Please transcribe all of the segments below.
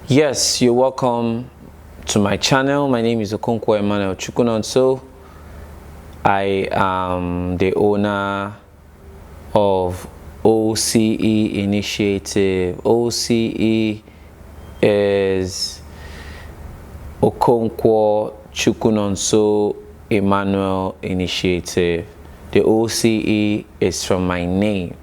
Yes, you're welcome to my channel. My name is Okonkwo Emmanuel Chukwunonso. I am the owner of OCE Initiative. OCE is Okonkwo Chukwunonso Emmanuel Initiative. The OCE is from my name.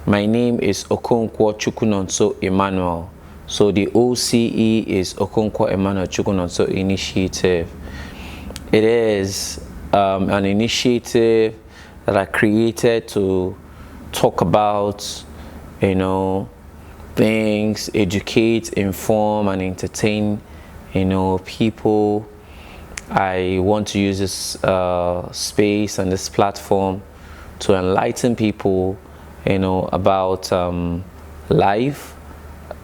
My name is Okonkwo Chukwunonso Emmanuel. So the OCE is Okonkwo Emmanuel Chukwunonso Initiative. It is an initiative that I created to talk about, things, educate, inform, and entertain, people. I want to use this space and this platform to enlighten people, about life,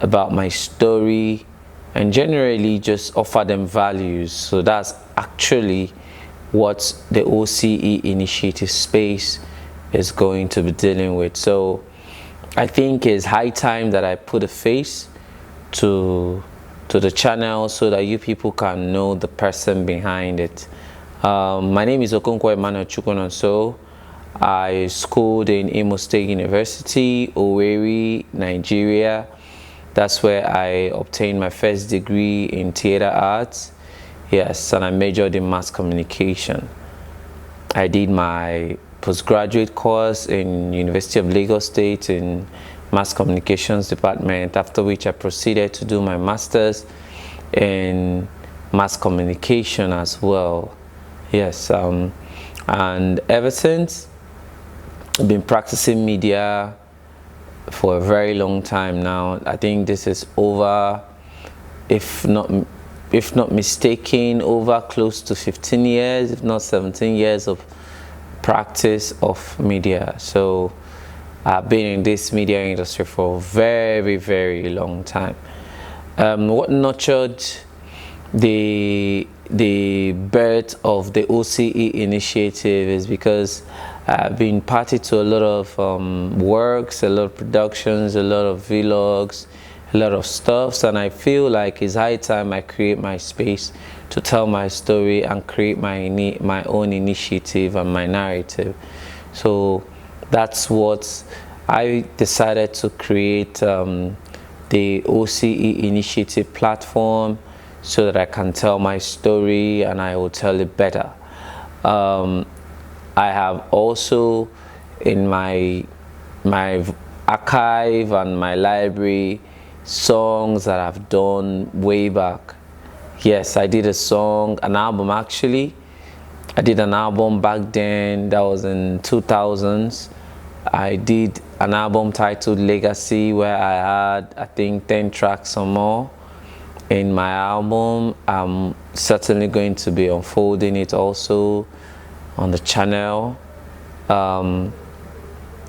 about my story, and generally just offer them values. So that's actually what the OCE Initiative space is going to be dealing with. So I think it's high time that I put a face to the channel so that you people can know the person behind it. My name is Okonkwo Emmanuel Chukwunonso. I schooled in Imo State University, Owerri, Nigeria. That's where I obtained my first degree in theater arts. Yes, and I majored in mass communication. I did my postgraduate course in University of Lagos State in mass communications department, after which I proceeded to do my master's in mass communication as well. Yes, and ever since, I've been practicing media for a very long time now. I think this is over, if not mistaken, over close to 15 years, if not 17 years of practice of media. So I've been in this media industry for a very, very long time. What nurtured the birth of the OCE Initiative is because I've been party to a lot of works, a lot of productions, a lot of vlogs, a lot of stuffs, and I feel like it's high time I create my space to tell my story and create my own initiative and my narrative. So that's what I decided to create, the OCE Initiative platform, so that I can tell my story and I will tell it better. I have also in my archive and my library songs that I've done way back. Yes, I did an album actually. I did an album back then, that was in 2000s. I did an album titled Legacy where I had, I think, 10 tracks or more in my album. I'm certainly going to be unfolding it also on the channel.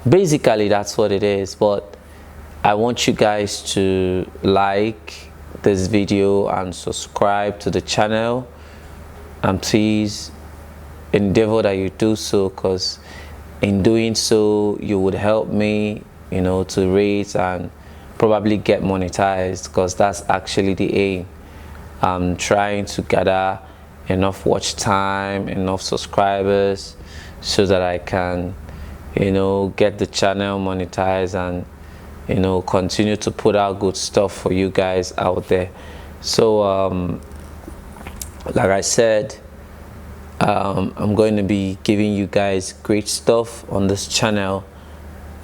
Basically that's what it is, but I want you guys to like this video and subscribe to the channel, and please endeavor that you do so, because in doing so you would help me, to raise and probably get monetized, because that's actually the aim. I'm trying to gather enough watch time, enough subscribers, so that I can, get the channel monetized and, continue to put out good stuff for you guys out there. So, like I said, I'm going to be giving you guys great stuff on this channel.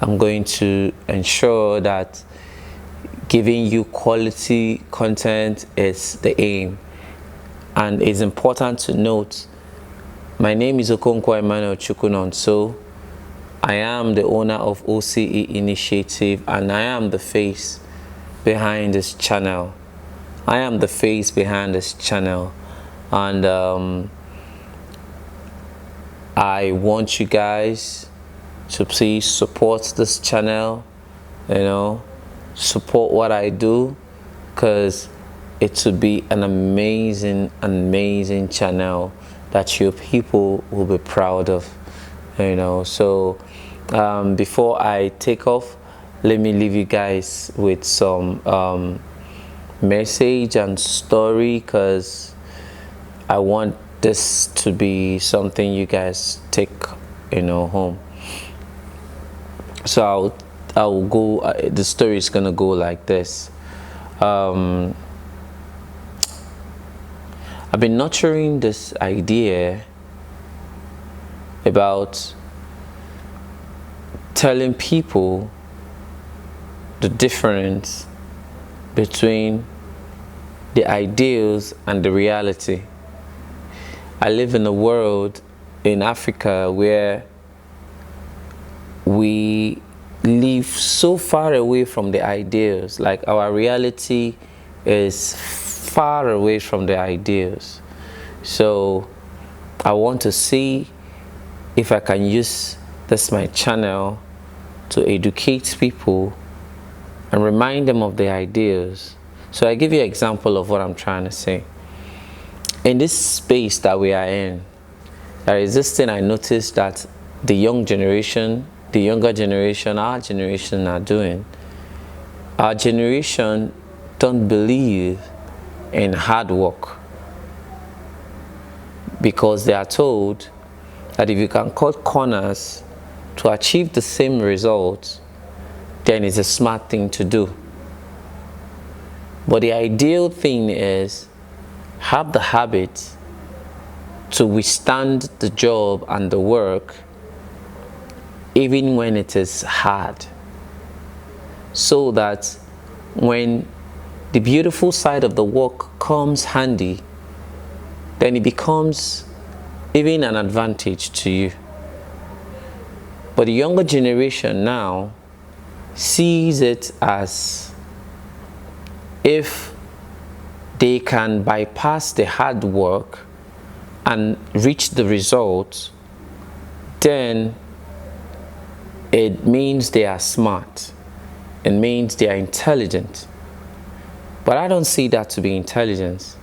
I'm going to ensure that giving you quality content is the aim. And it's important to note, my name is Okonkwo Emmanuel Chukwunonso. I am the owner of OCE Initiative, and I am the face behind this channel. I am the face behind this channel, and I want you guys to please support this channel, support what I do, because it would be an amazing channel that your people will be proud of, So before I take off, let me leave you guys with some message and story, because I want this to be something you guys take, home. So I'll go. The story is gonna go like this. I've been nurturing this idea about telling people the difference between the ideals and the reality. I live in a world in Africa where we live so far away from the ideals. Like, our reality is far away from the ideals. So I want to see if I can use this my channel to educate people and remind them of the ideals. So I give you an example of what I'm trying to say. In this space that we are in, there is this thing I noticed that the younger generation, our generation are doing. Our generation don't believe in hard work, because they are told that if you can cut corners to achieve the same results, then it's a smart thing to do. But the ideal thing is have the habit to withstand the job and the work even when it is hard, so that when the beautiful side of the work comes handy, then it becomes even an advantage to you. But the younger generation now sees it as if they can bypass the hard work and reach the results, then it means they are smart. It means they are intelligent. But I don't see that to be intelligence,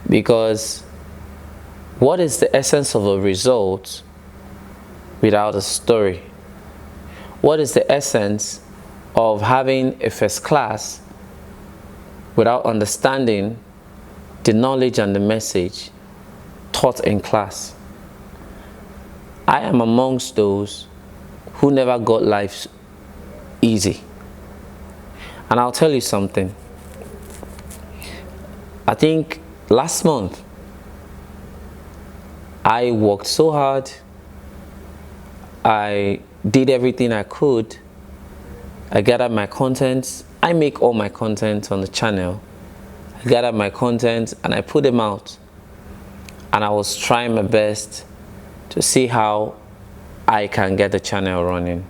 because what is the essence of a result without a story? What is the essence of having a first class without understanding the knowledge and the message taught in class? I am amongst those who never got life easy. And I'll tell you something. I think last month I worked so hard. I did everything I could. I gathered my content. I make all my content on the channel. I gathered my content and I put them out. And I was trying my best to see how I can get the channel running.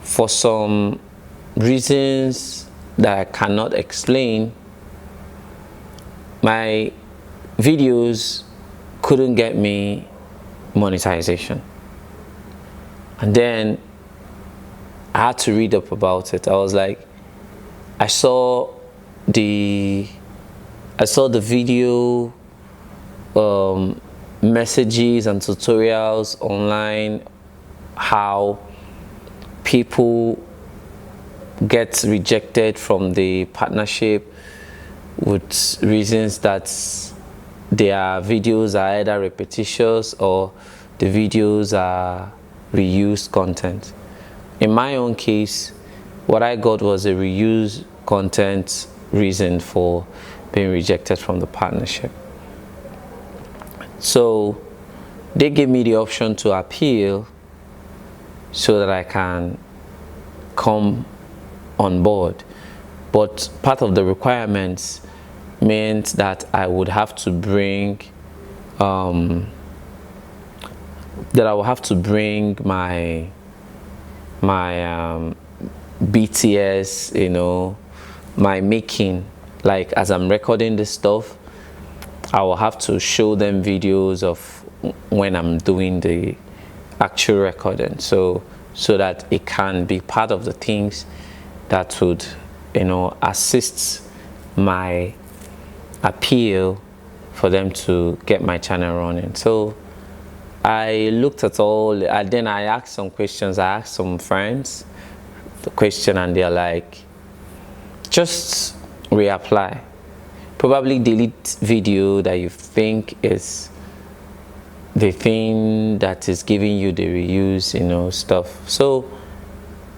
For some reasons that I cannot explain, my videos couldn't get me monetization. And then I had to read up about it. I was like, I saw the video messages and tutorials online, how people get rejected from the partnership with reasons that their videos are either repetitious or the videos are reused content. In my own case, what I got was a reused content reason for being rejected from the partnership. So they gave me the option to appeal so that I can come on board. But part of the requirements meant that I would have to bring my BTS, my making. Like, as I'm recording this stuff, I will have to show them videos of when I'm doing the actual recording, so that it can be part of the things that would assist my appeal for them to get my channel running. So I looked at all, and then I asked some questions. I asked some friends the question, and they're like, just reapply. Probably delete video that you think is the thing that is giving you the reuse, stuff. So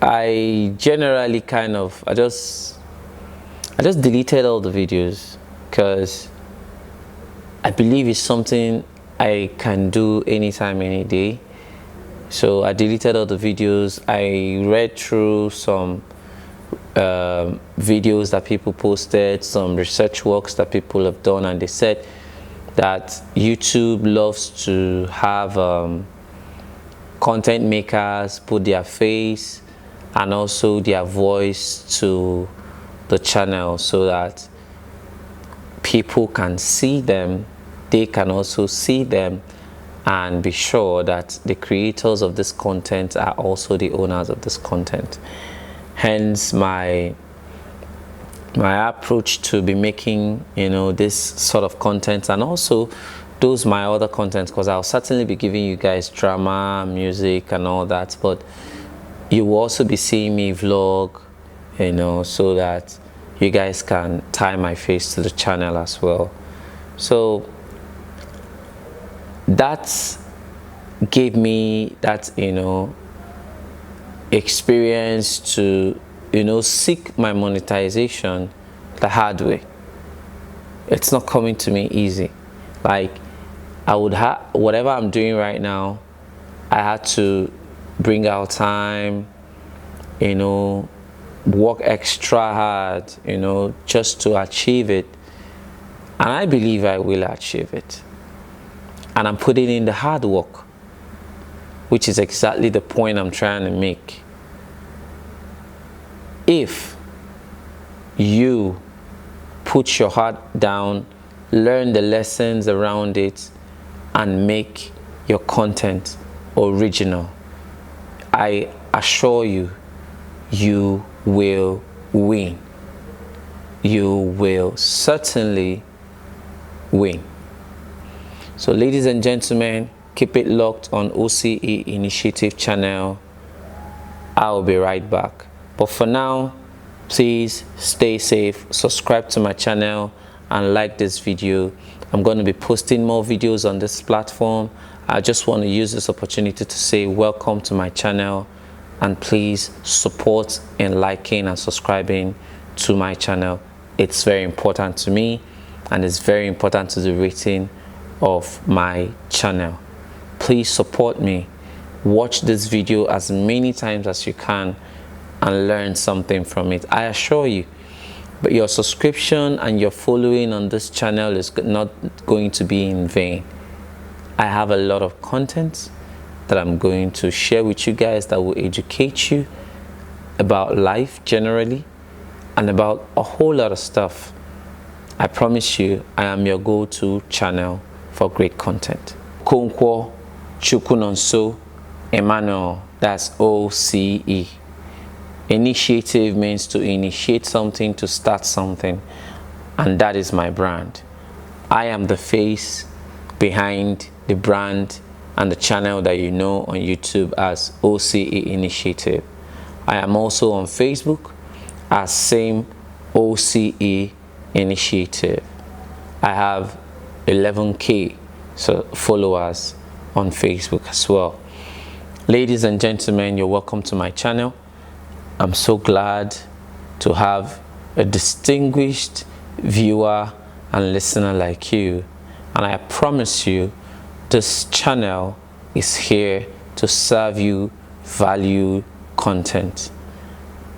I generally I just deleted all the videos because I believe it's something I can do anytime, any day. So I deleted all the videos. I read through some videos that people posted, some research works that people have done, and they said that YouTube loves to have content makers put their face and also their voice to the channel so that people can see them, they can also see them, and be sure that the creators of this content are also the owners of this content. Hence my approach to be making this sort of content, and also those my other content, because I'll certainly be giving you guys drama, music and all that, but you will also be seeing me vlog, so that you guys can tie my face to the channel as well. So that gave me that experience to seek my monetization the hard way. It's not coming to me easy. Like, I would have whatever I'm doing right now, I had to bring out time, work extra hard, just to achieve it. And I believe I will achieve it. And I'm putting in the hard work, which is exactly the point I'm trying to make. If you put your heart down, learn the lessons around it, and make your content original, I assure you, you will win. You will certainly win. So ladies and gentlemen, keep it locked on OCE Initiative channel. I'll be right back. But for now, please stay safe, subscribe to my channel, and like this video. I'm going to be posting more videos on this platform. I just want to use this opportunity to say welcome to my channel, and please support in liking and subscribing to my channel. It's very important to me, and it's very important to the rating of my channel. Please support me. Watch this video as many times as you can and learn something from it. I assure you, but your subscription and your following on this channel is not going to be in vain. I have a lot of content that I'm going to share with you guys that will educate you about life generally and about a whole lot of stuff. I promise you, I am your go-to channel for great content. Konkwo Chukunonso Emmanuel, that's OCE. Initiative means to initiate something, to start something, and that is my brand. I am the face behind the brand and the channel that you know on YouTube as OCE Initiative. I am also on Facebook as same OCE Initiative. I have 11K followers on Facebook as well. Ladies and gentlemen, you're welcome to my channel. I'm so glad to have a distinguished viewer and listener like you, and I promise you this channel is here to serve you value content.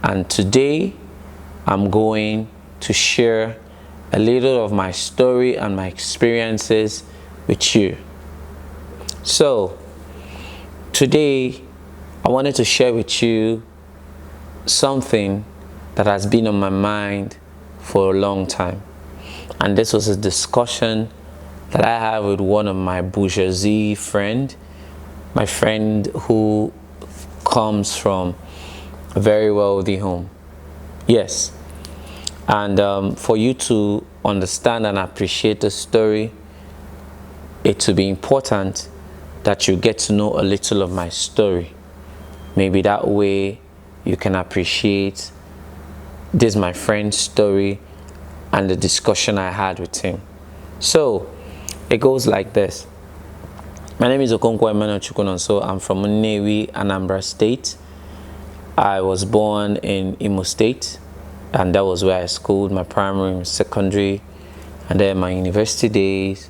And today I'm going to share a little of my story and my experiences with you. So today I wanted to share with you something that has been on my mind for a long time, and this was a discussion that I had with one of my bourgeoisie friend, my friend who comes from a very wealthy home. Yes, and for you to understand and appreciate the story, it will be important that you get to know a little of my story. Maybe that way you can appreciate this my friend's story and the discussion I had with him. So it goes like this. My name is Okonkwo Emmanuel Chukwunonso. I'm from Nnewi, Anambra State. I was born in Imo State, and that was where I schooled my primary and secondary, and then my university days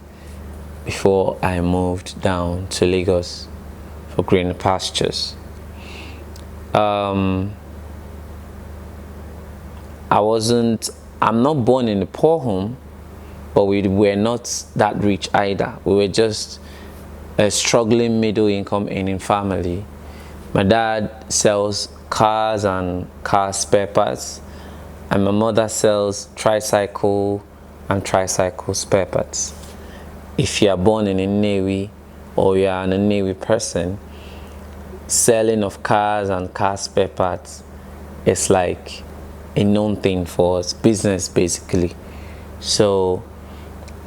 before I moved down to Lagos for greener pastures. I'm not born in a poor home, but we were not that rich either. We were just a struggling middle income earning family. My dad sells cars and car spare parts, and my mother sells tricycle and tricycle spare parts. If you are born in a Nnewi or you are an Nnewi person, selling of cars and car spare parts is like a known thing for us, business basically. So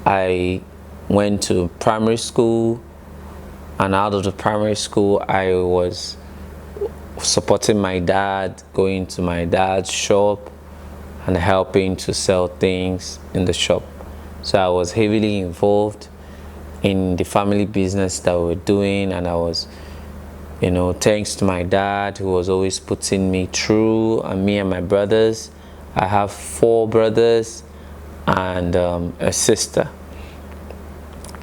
I went to primary school, and out of the primary school I was supporting my dad, going to my dad's shop and helping to sell things in the shop. So I was heavily involved in the family business that we were doing, and I was, thanks to my dad who was always putting me through, and me and my brothers. I have 4 brothers and a sister.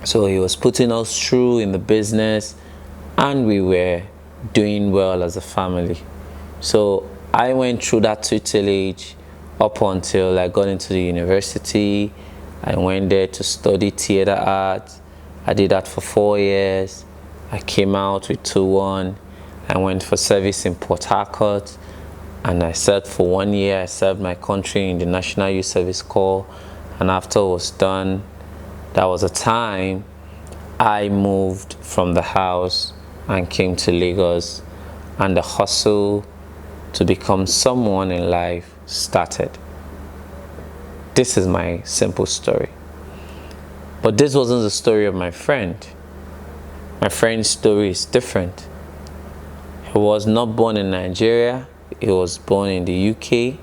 So he was putting us through in the business, and we were doing well as a family. So I went through that tutelage up until I got into the university. I went there to study theater art. I did that for 4 years. I came out with 2-1. I went for service in Port Harcourt, and I served for 1 year. I served my country in the National Youth Service Corps, and after I was done, that was a time I moved from the house and came to Lagos, and the hustle to become someone in life started. This is my simple story. But this wasn't the story of my friend. My friend's story is different. He was not born in Nigeria. He was born in the UK.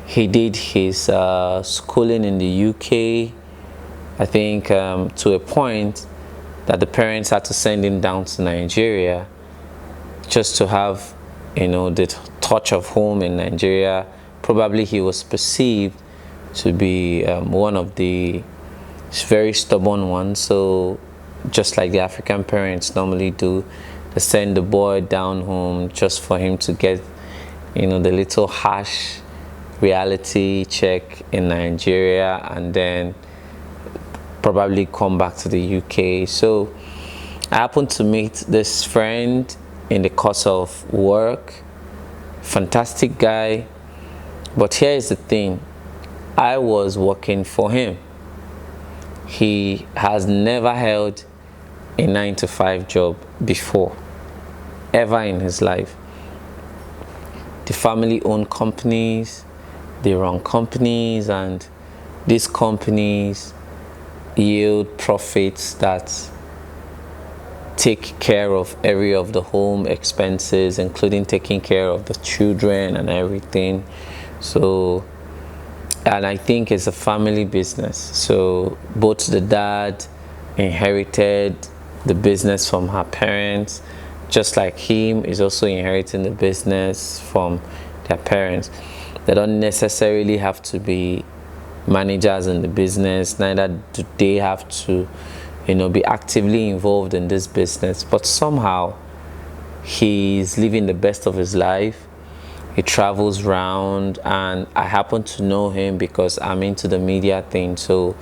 He did his schooling in the UK, I think, to a point that the parents had to send him down to Nigeria just to have, the touch of home in Nigeria. Probably he was perceived to be one of the very stubborn ones. So just like the African parents normally do, they send the boy down home just for him to get, the little harsh reality check in Nigeria, and then probably come back to the UK. So I happened to meet this friend in the course of work. Fantastic guy. But here is the thing. I was working for him. He has never held a 9-to-5 job before, ever in his life. The family owned companies, they run companies, and these companies yield profits that take care of every of the home expenses, including taking care of the children and everything. So, and I think it's a family business. So both the dad inherited the business from her parents, just like him is also inheriting the business from their parents. They don't necessarily have to be managers in the business, neither do they have to, be actively involved in this business, but somehow he's living the best of his life. He travels around, and I happen to know him because I'm into the media thing. So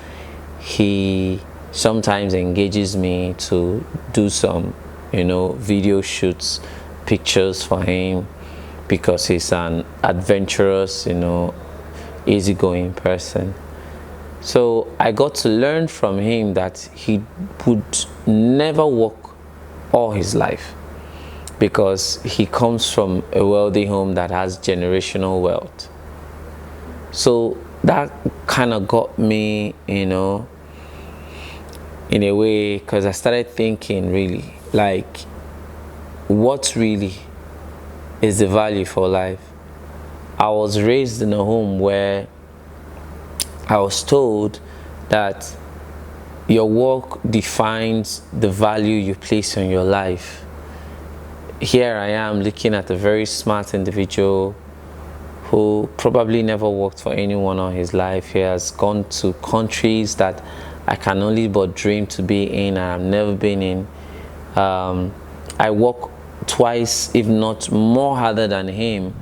he sometimes engages me to do some, video shoots, pictures for him, because he's an adventurous, easygoing person. So I got to learn from him that he would never work all his life, because he comes from a wealthy home that has generational wealth. So that kind of got me, in a way, because I started thinking, really, like, what really is the value for life? I was raised in a home where I was told that your work defines the value you place on your life. Here I am looking at a very smart individual who probably never worked for anyone in his life. He has gone to countries that I can only but dream to be in and I've never been in. I work twice, if not more, harder than him,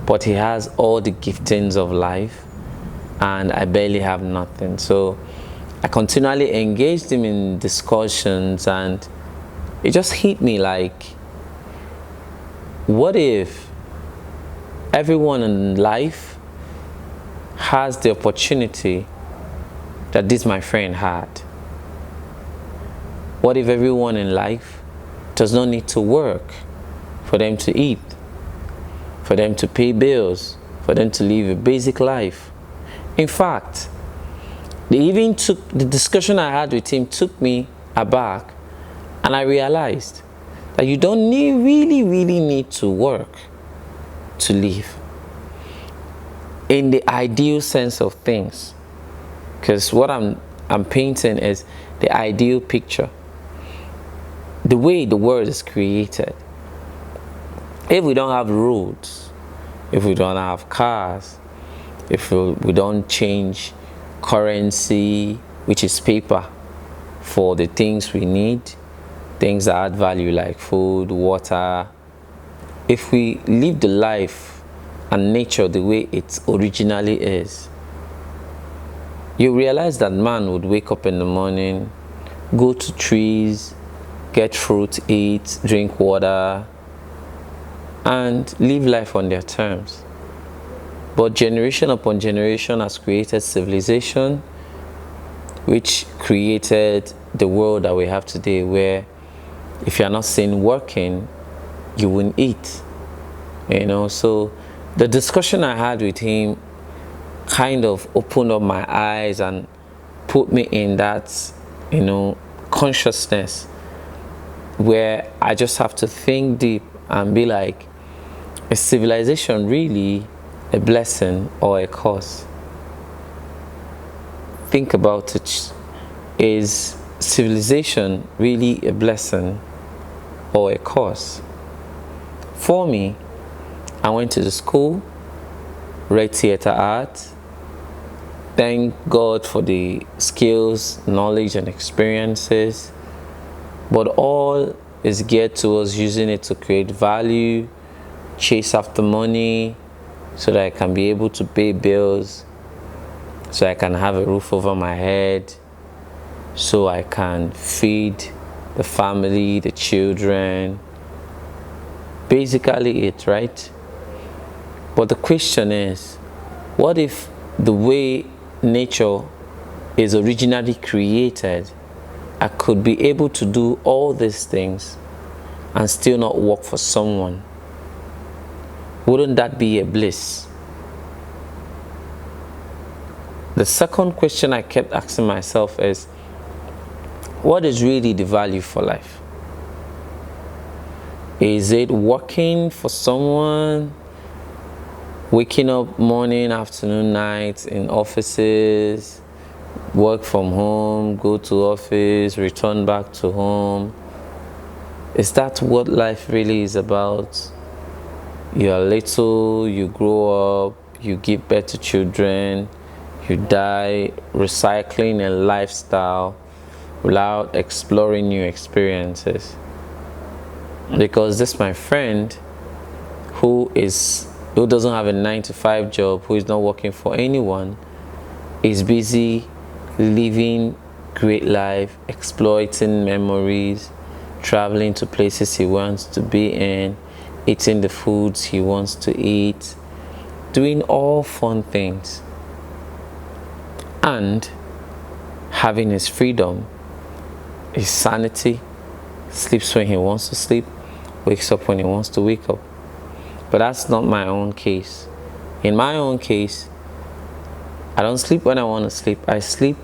but he has all the giftings of life and I barely have nothing. So I continually engaged him in discussions, and it just hit me like, what if everyone in life has the opportunity that this my friend had? What if everyone in life does not need to work for them to eat, for them to pay bills, for them to live a basic life? In fact, the discussion I had with him took me aback, and I realized that you don't really need to work to live in the ideal sense of things, because what I'm painting is the ideal picture, the way the world is created. If we don't have roads, if we don't have cars, if we don't change currency, which is paper, for the things we need, things that add value like food, water, if we live the life and nature the way it originally is, you realize that man would wake up in the morning, go to trees, get fruit, eat, drink water, and live life on their terms. But generation upon generation has created civilization, which created the world that we have today, where if you're not seen working, you wouldn't eat. So the discussion I had with him kind of opened up my eyes and put me in that, consciousness where I just have to think deep and be like, is civilization really a blessing or a curse? Think about it. Is civilization really a blessing or a curse? For me, I went to the school, read theater art. Thank God for the skills, knowledge, and experiences. But all is geared towards using it to create value, chase after money, so that I can be able to pay bills, so I can have a roof over my head, so I can feed the family, the children. Basically it, right? But the question is, what if the way nature is originally created, I could be able to do all these things and still not work for someone? Wouldn't that be a bliss? The second question I kept asking myself is, what is really the value for life? Is it working for someone, waking up morning, afternoon, night in offices, work from home, go to office, return back to home? Is that what life really is about? You're little, you grow up, you give birth to children, you die, recycling a lifestyle without exploring new experiences. Because this my friend who doesn't have a 9-to-5 job, who is not working for anyone, is busy living great life, exploiting memories, traveling to places he wants to be in, eating the foods he wants to eat, doing all fun things, and having his freedom, his sanity, sleeps when he wants to sleep, wakes up when he wants to wake up. But that's not my own case. In my own case, I don't sleep when I want to sleep. I sleep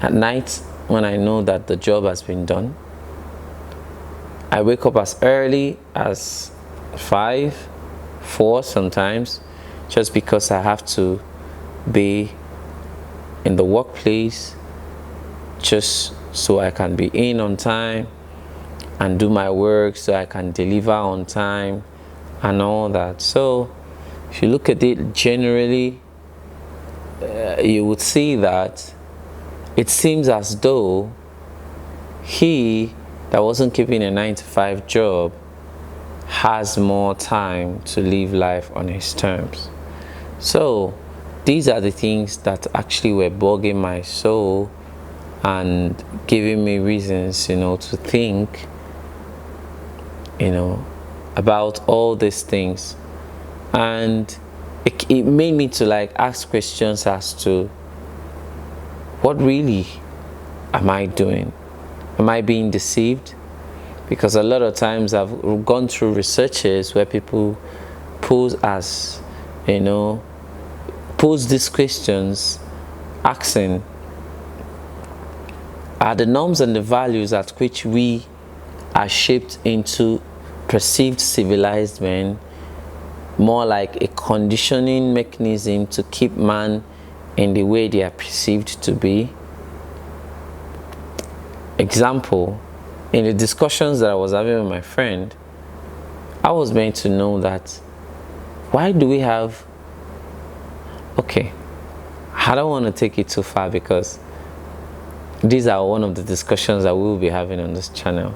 at night when I know that the job has been done. I wake up as early as 5, 4 sometimes, just because I have to be in the workplace just so I can be in on time and do my work, so I can deliver on time and all that. So if you look at it generally, you would see that it seems as though he that wasn't keeping a 9-to-5 job has more time to live life on his terms. So these are the things that actually were bugging my soul and giving me reasons, to think, about all these things. And it made me to ask questions as to what really am I doing? Am I being deceived? Because a lot of times I've gone through researches where people pose these questions, asking, are the norms and the values at which we are shaped into perceived civilized men more like a conditioning mechanism to keep man in the way they are perceived to be? Example, in the discussions that I was having with my friend, I was meant to know that why do we have, okay, I don't want to take it too far because these are one of the discussions that we will be having on this channel,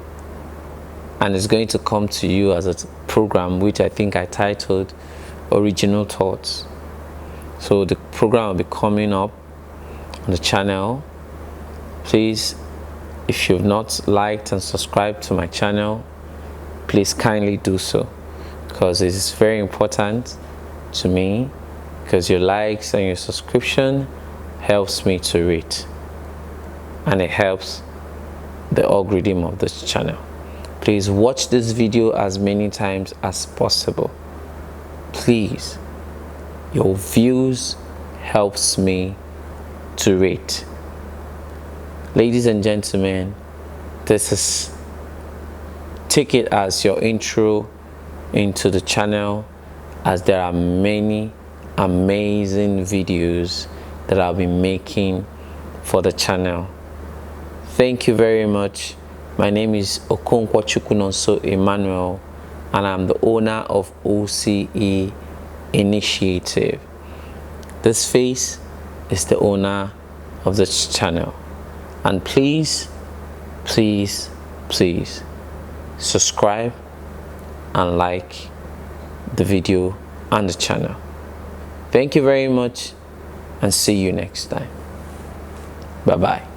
and it's going to come to you as a program which I think I titled Original Thoughts. So the program will be coming up on the channel. Please, if you've not liked and subscribed to my channel, please kindly do so, because it is very important to me, because your likes and your subscription helps me to reach, and it helps the algorithm of this channel. Please watch this video as many times as possible. Please, your views helps me to rate. Ladies and gentlemen, take it as your intro into the channel, as there are many amazing videos that I'll be making for the channel. Thank you very much. My name is Okonkwo Emmanuel, and I'm the owner of OCE Initiative. This face is the owner of this channel. And please subscribe and like the video and the channel. Thank you very much, and see you next time. Bye bye.